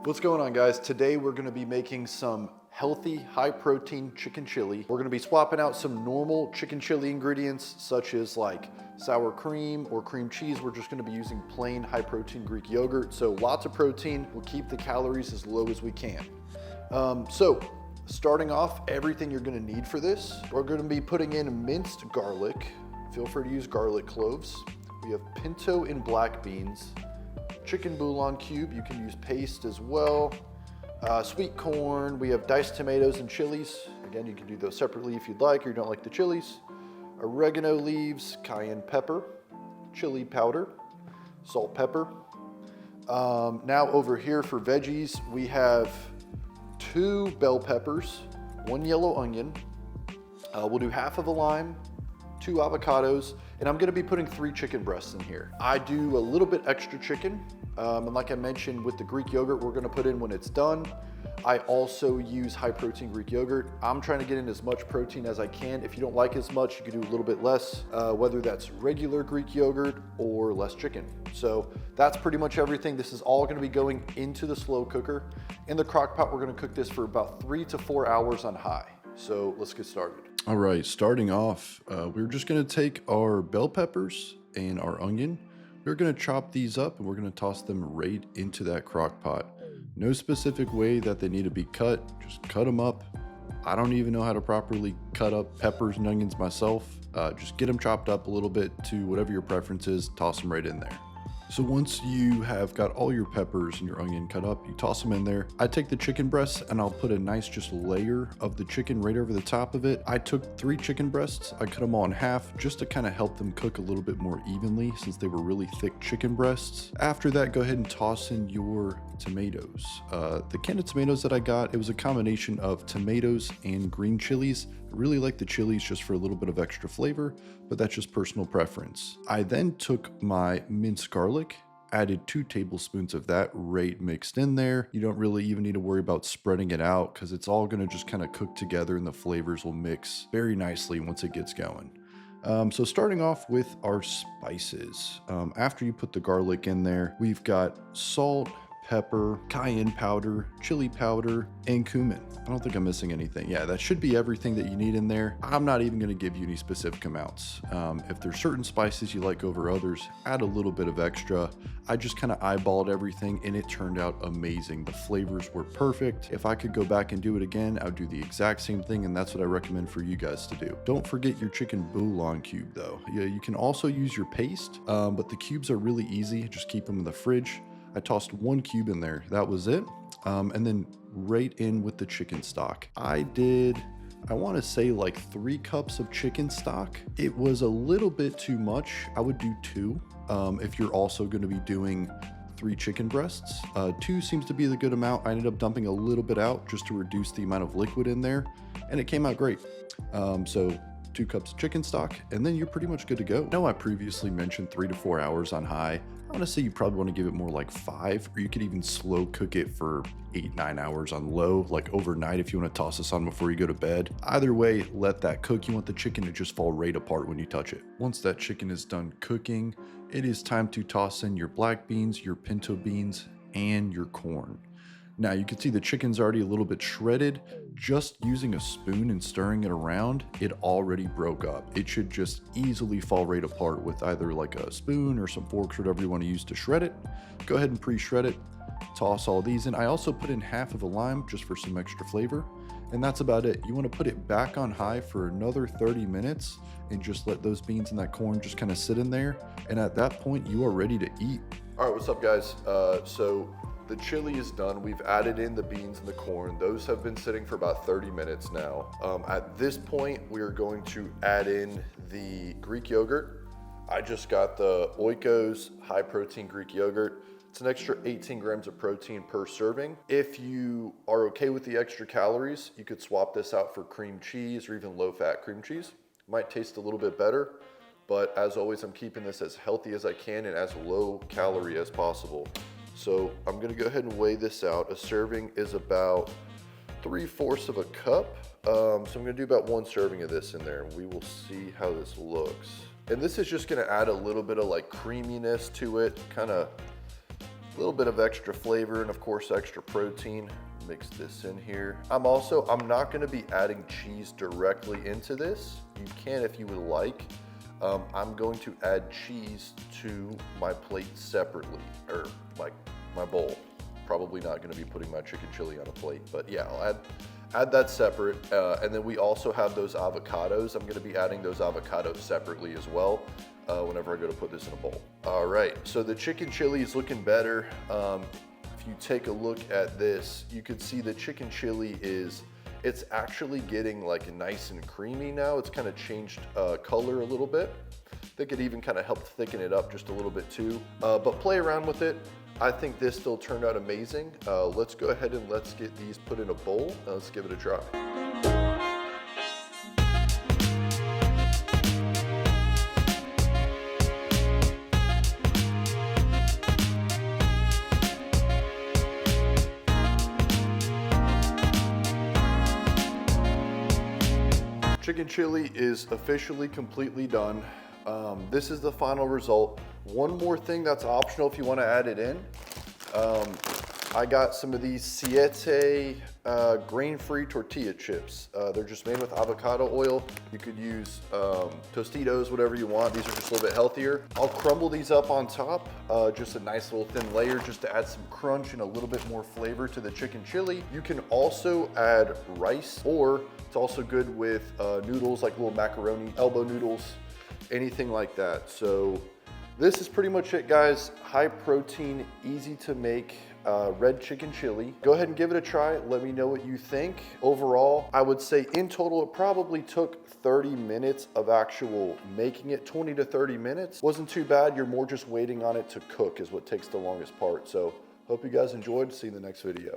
What's going on, guys? Today we're gonna be making some healthy, high protein chicken chili. We're gonna be swapping out some normal chicken chili ingredients such as like sour cream or cream cheese. We're just gonna be using plain high protein Greek yogurt. So lots of protein, we'll keep the calories as low as we can. Starting off, everything you're gonna need for this, we're gonna be putting in minced garlic. Feel free to use garlic cloves. We have pinto and black beans, chicken bouillon cube, you can use paste as well. Sweet corn, we have diced tomatoes and chilies. Again, you can do those separately if you'd like or you don't like the chilies. Oregano leaves, cayenne pepper, chili powder, salt, pepper. Now over here for veggies, we have 2 bell peppers, 1 yellow onion. We'll do half of a lime, 2 avocados, and I'm gonna be putting 3 chicken breasts in here. I do a little bit extra chicken, and like I mentioned with the Greek yogurt, we're gonna put in when it's done. I also use high protein Greek yogurt. I'm trying to get in as much protein as I can. If you don't like as much, you can do a little bit less, whether that's regular Greek yogurt or less chicken. So that's pretty much everything. This is all gonna be going into the slow cooker. In the crock pot, we're gonna cook this for about 3 to 4 hours on high. So let's get started. All right, starting off, we're just gonna take our bell peppers and our onion. We're gonna chop these up and we're gonna toss them right into that crock pot. No specific way that they need to be cut, just cut them up. I don't even know how to properly cut up peppers and onions myself. Just get them chopped up a little bit to whatever your preference is, toss them right in there. So once you have got all your peppers and your onion cut up, you toss them in there. I take the chicken breasts and I'll put a nice just layer of the chicken right over the top of it. I took 3 chicken breasts, I cut them all in half just to kind of help them cook a little bit more evenly since they were really thick chicken breasts. After that, go ahead and toss in your tomatoes. The can of tomatoes that I got, it was a combination of tomatoes and green chilies. I really like the chilies just for a little bit of extra flavor, but that's just personal preference. I then took my minced garlic, added 2 tablespoons of that right mixed in there. You don't really even need to worry about spreading it out because it's all gonna just kind of cook together and the flavors will mix very nicely once it gets going. So starting off with our spices. After you put the garlic in there, we've got salt, pepper, cayenne powder, chili powder, and cumin. I don't think I'm missing anything. Yeah, that should be everything that you need in there. I'm not even gonna give you any specific amounts. If there's certain spices you like over others, add a little bit of extra. I just kind of eyeballed everything and it turned out amazing. The flavors were perfect. If I could go back and do it again, I would do the exact same thing, and that's what I recommend for you guys to do. Don't forget your chicken bouillon cube though. Yeah, you can also use your paste, but the cubes are really easy. Just keep them in the fridge. I tossed 1 cube in there, that was it. And then right in with the chicken stock. I want to say like 3 cups of chicken stock. It was a little bit too much. I would do 2 if you're also going to be doing 3 chicken breasts. 2 seems to be the good amount. I ended up dumping a little bit out just to reduce the amount of liquid in there, and it came out great. So 2 cups of chicken stock, and then you're pretty much good to go. I know I previously mentioned 3 to 4 hours on high. I want to say you probably want to give it more like 5, or you could even slow cook it for 8-9 hours on low, like overnight if you want to toss this on before you go to bed. Either way, let that cook. You want the chicken to just fall right apart when you touch it. Once that chicken is done cooking, it is time to toss in your black beans, your pinto beans, and your corn. Now you can see the chicken's already a little bit shredded. Just using a spoon and stirring it around, it already broke up. It should just easily fall right apart with either like a spoon or some forks, whatever you want to use to shred it. Go ahead and pre-shred it. Toss all these in. I also put in half of a lime just for some extra flavor. And that's about it. You want to put it back on high for another 30 minutes and just let those beans and that corn just kind of sit in there. And at that point, you are ready to eat. All right, what's up, guys? The chili is done. We've added in the beans and the corn. Those have been sitting for about 30 minutes now. At this point, we are going to add in the Greek yogurt. I just got the Oikos high protein Greek yogurt. It's an extra 18 grams of protein per serving. If you are okay with the extra calories, you could swap this out for cream cheese or even low fat cream cheese. Might taste a little bit better, but as always, I'm keeping this as healthy as I can and as low calorie as possible. So I'm gonna go ahead and weigh this out. A serving is about 3/4 of a cup. So I'm gonna do about 1 serving of this in there, and we will see how this looks. And this is just gonna add a little bit of like creaminess to it, kind of A little bit of extra flavor and of course extra protein. Mix this in here. I'm not gonna be adding cheese directly into this. You can if you would like. I'm going to add cheese to my plate separately, or like my bowl. Probably not gonna be putting my chicken chili on a plate, but yeah, I'll add that separate. And then we also have those avocados. I'm gonna be adding those avocados separately as well whenever I go to put this in a bowl. All right, so the chicken chili is looking better. If you take a look at this, you could see the chicken chili it's actually getting like nice and creamy now. It's kind of changed color a little bit. I think it even kind of helped thicken it up just a little bit too. But play around with it. I think this still turned out amazing. Let's go ahead and let's get these put in a bowl. Let's give it a try. Chicken chili is officially completely done. This is the final result. One more thing that's optional if you want to add it in. I got some of these SIETE grain-free tortilla chips. They're just made with avocado oil. You could use Tostitos, whatever you want. These are just a little bit healthier. I'll crumble these up on top, just a nice little thin layer just to add some crunch and a little bit more flavor to the chicken chili. You can also add rice, or it's also good with noodles, like little macaroni, elbow noodles, anything like that. So this is pretty much it, guys. High protein, easy to make red chicken chili. Go ahead and give it a try. Let me know what you think. Overall, I would say in total, it probably took 30 minutes of actual making it, 20 to 30 minutes. Wasn't too bad. You're more just waiting on it to cook is what takes the longest part. So hope you guys enjoyed. See you in the next video.